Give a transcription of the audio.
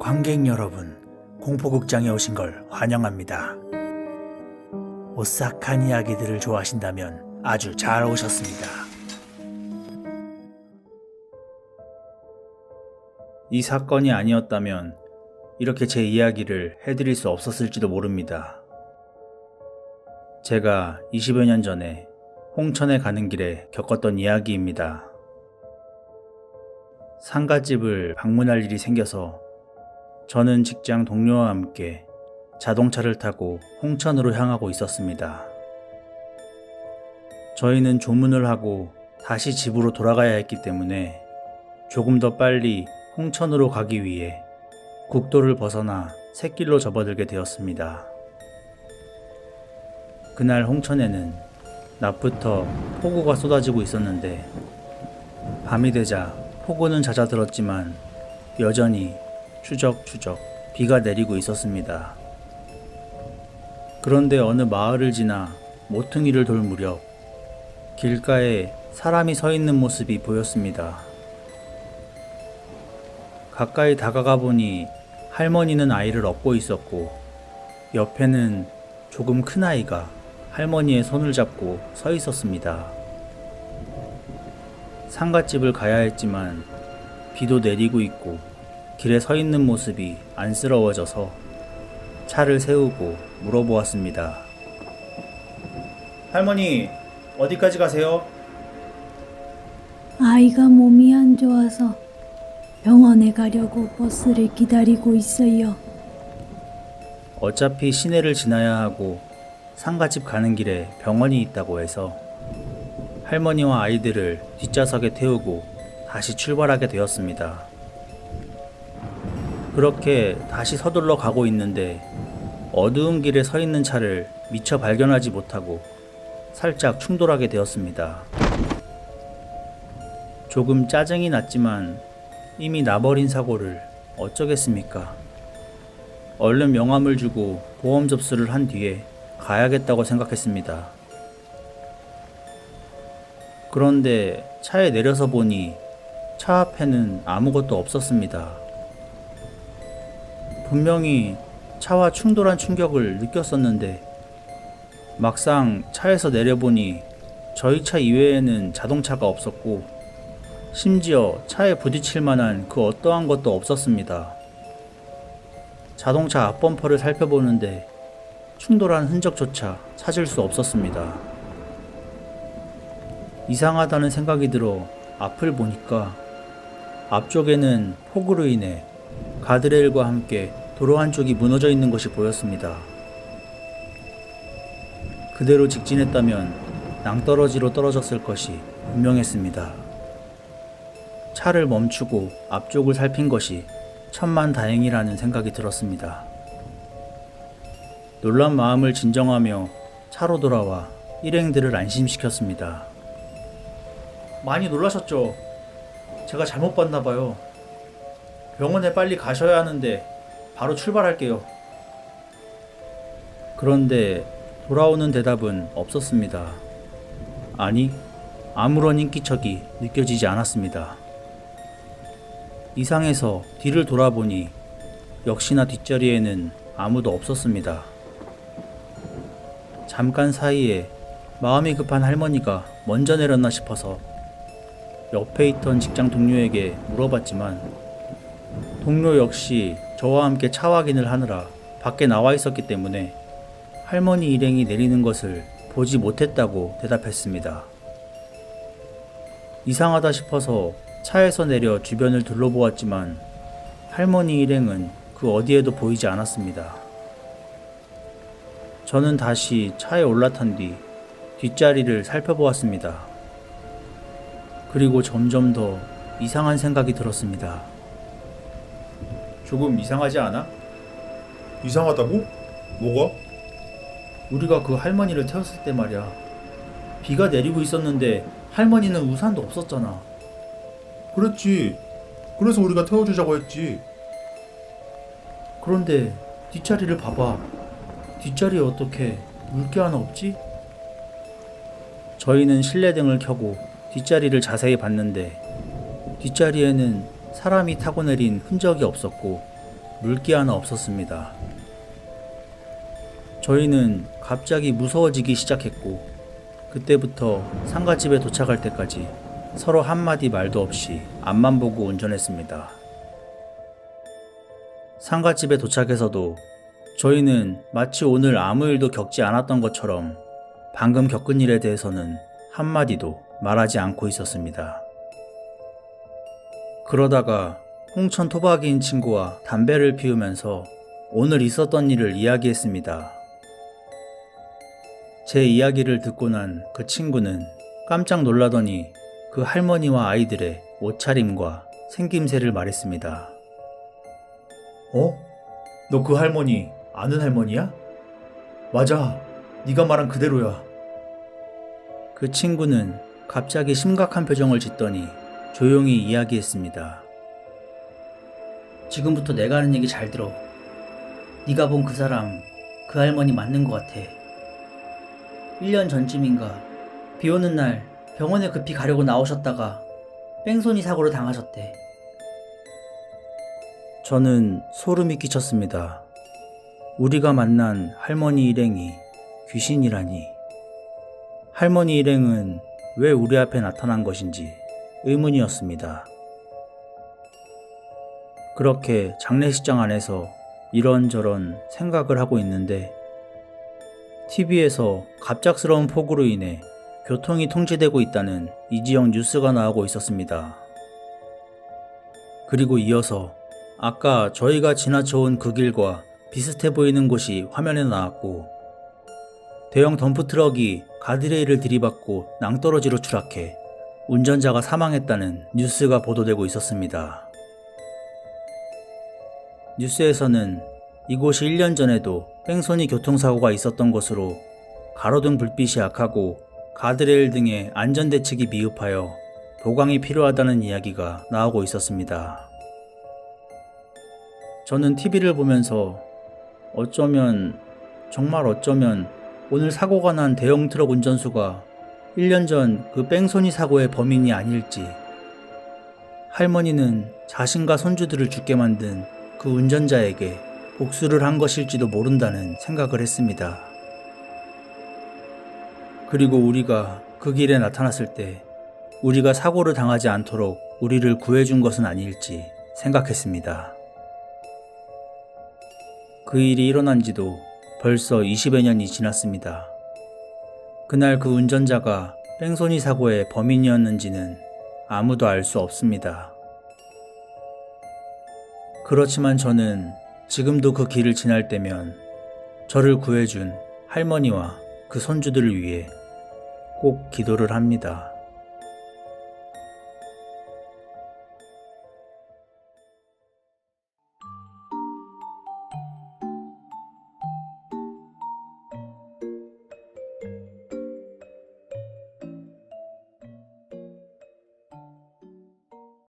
관객 여러분, 공포극장에 오신 걸 환영합니다. 오싹한 이야기들을 좋아하신다면 아주 잘 오셨습니다. 이 사건이 아니었다면 이렇게 제 이야기를 해드릴 수 없었을지도 모릅니다. 제가 20여 년 전에 홍천에 가는 길에 겪었던 이야기입니다. 상가집을 방문할 일이 생겨서 저는 직장 동료와 함께 자동차를 타고 홍천으로 향하고 있었습니다. 저희는 조문을 하고 다시 집으로 돌아가야 했기 때문에 조금 더 빨리 홍천으로 가기 위해 국도를 벗어나 샛길로 접어들게 되었습니다. 그날 홍천에는 낮부터 폭우가 쏟아지고 있었는데 밤이 되자 폭우는 잦아들었지만 여전히 추적추적 비가 내리고 있었습니다. 그런데 어느 마을을 지나 모퉁이를 돌 무렵 길가에 사람이 서 있는 모습이 보였습니다. 가까이 다가가 보니 할머니는 아이를 업고 있었고 옆에는 조금 큰 아이가 할머니의 손을 잡고 서 있었습니다. 상갓집을 가야 했지만 비도 내리고 있고 길에 서 있는 모습이 안쓰러워져서 차를 세우고 물어보았습니다. 할머니, 어디까지 가세요? 아이가 몸이 안 좋아서 병원에 가려고 버스를 기다리고 있어요. 어차피 시내를 지나야 하고 상가집 가는 길에 병원이 있다고 해서 할머니와 아이들을 뒷좌석에 태우고 다시 출발하게 되었습니다. 그렇게 다시 서둘러 가고 있는데 어두운 길에 서 있는 차를 미처 발견하지 못하고 살짝 충돌하게 되었습니다. 조금 짜증이 났지만 이미 나버린 사고를 어쩌겠습니까? 얼른 명함을 주고 보험 접수를 한 뒤에 가야겠다고 생각했습니다. 그런데 차에 내려서 보니 차 앞에는 아무것도 없었습니다. 분명히 차와 충돌한 충격을 느꼈었는데 막상 차에서 내려보니 저희 차 이외에는 자동차가 없었고 심지어 차에 부딪힐 만한 그 어떠한 것도 없었습니다. 자동차 앞범퍼를 살펴보는데 충돌한 흔적조차 찾을 수 없었습니다. 이상하다는 생각이 들어 앞을 보니까 앞쪽에는 폭우로 인해 가드레일과 함께 도로 한쪽이 무너져 있는 것이 보였습니다. 그대로 직진했다면 낭떠러지로 떨어졌을 것이 분명했습니다. 차를 멈추고 앞쪽을 살핀 것이 천만다행이라는 생각이 들었습니다. 놀란 마음을 진정하며 차로 돌아와 일행들을 안심시켰습니다. 많이 놀라셨죠? 제가 잘못 봤나봐요. 병원에 빨리 가셔야 하는데 바로 출발할게요. 그런데 돌아오는 대답은 없었습니다. 아니, 아무런 인기척이 느껴지지 않았습니다. 이상해서 뒤를 돌아보니 역시나 뒷자리에는 아무도 없었습니다. 잠깐 사이에 마음이 급한 할머니가 먼저 내렸나 싶어서 옆에 있던 직장 동료에게 물어봤지만 동료 역시 저와 함께 차 확인을 하느라 밖에 나와 있었기 때문에 할머니 일행이 내리는 것을 보지 못했다고 대답했습니다. 이상하다 싶어서 차에서 내려 주변을 둘러보았지만 할머니 일행은 그 어디에도 보이지 않았습니다. 저는 다시 차에 올라탄 뒤 뒷자리를 살펴보았습니다. 그리고 점점 더 이상한 생각이 들었습니다. 조금 이상하지 않아? 이상하다고? 뭐가? 우리가 그 할머니를 태웠을 때 말이야. 비가 내리고 있었는데 할머니는 우산도 없었잖아. 그랬지. 그래서 우리가 태워주자고 했지. 그런데 뒷자리를 봐봐. 뒷자리에 어떻게 물개 하나 없지? 저희는 실내등을 켜고 뒷자리를 자세히 봤는데 뒷자리에는 사람이 타고 내린 흔적이 없었고 물기 하나 없었습니다. 저희는 갑자기 무서워지기 시작했고 그때부터 상가집에 도착할 때까지 서로 한마디 말도 없이 앞만 보고 운전했습니다. 상가집에 도착해서도 저희는 마치 오늘 아무 일도 겪지 않았던 것처럼 방금 겪은 일에 대해서는 한마디도 말하지 않고 있었습니다. 그러다가 홍천 토박이인 친구와 담배를 피우면서 오늘 있었던 일을 이야기했습니다. 제 이야기를 듣고 난 그 친구는 깜짝 놀라더니 그 할머니와 아이들의 옷차림과 생김새를 말했습니다. 너 그 할머니 아는 할머니야? 맞아, 네가 말한 그대로야. 그 친구는 갑자기 심각한 표정을 짓더니 조용히 이야기했습니다. 지금부터 내가 하는 얘기 잘 들어. 네가 본 그 사람, 그 할머니 맞는 것 같아. 1년 전쯤인가 비 오는 날 병원에 급히 가려고 나오셨다가 뺑소니 사고로 당하셨대. 저는 소름이 끼쳤습니다. 우리가 만난 할머니 일행이 귀신이라니. 할머니 일행은 왜 우리 앞에 나타난 것인지 의문이었습니다. 그렇게 장례식장 안에서 이런저런 생각을 하고 있는데 TV에서 갑작스러운 폭우로 인해 교통이 통제되고 있다는 이지영 뉴스가 나오고 있었습니다. 그리고 이어서 아까 저희가 지나쳐온 그 길과 비슷해 보이는 곳이 화면에 나왔고 대형 덤프트럭이 가드레일을 들이받고 낭떠러지로 추락해 운전자가 사망했다는 뉴스가 보도되고 있었습니다. 뉴스에서는 이곳이 1년 전에도 뺑소니 교통사고가 있었던 것으로 가로등 불빛이 약하고 가드레일 등의 안전대책이 미흡하여 보강이 필요하다는 이야기가 나오고 있었습니다. 저는 TV를 보면서 정말 어쩌면 오늘 사고가 난 대형 트럭 운전수가 1년 전 그 뺑소니 사고의 범인이 아닐지, 할머니는 자신과 손주들을 죽게 만든 그 운전자에게 복수를 한 것일지도 모른다는 생각을 했습니다. 그리고 우리가 그 길에 나타났을 때 우리가 사고를 당하지 않도록 우리를 구해준 것은 아닐지 생각했습니다. 그 일이 일어난 지도 벌써 20여 년이 지났습니다. 그날 그 운전자가 뺑소니 사고의 범인이었는지는 아무도 알 수 없습니다. 그렇지만 저는 지금도 그 길을 지날 때면 저를 구해준 할머니와 그 손주들을 위해 꼭 기도를 합니다.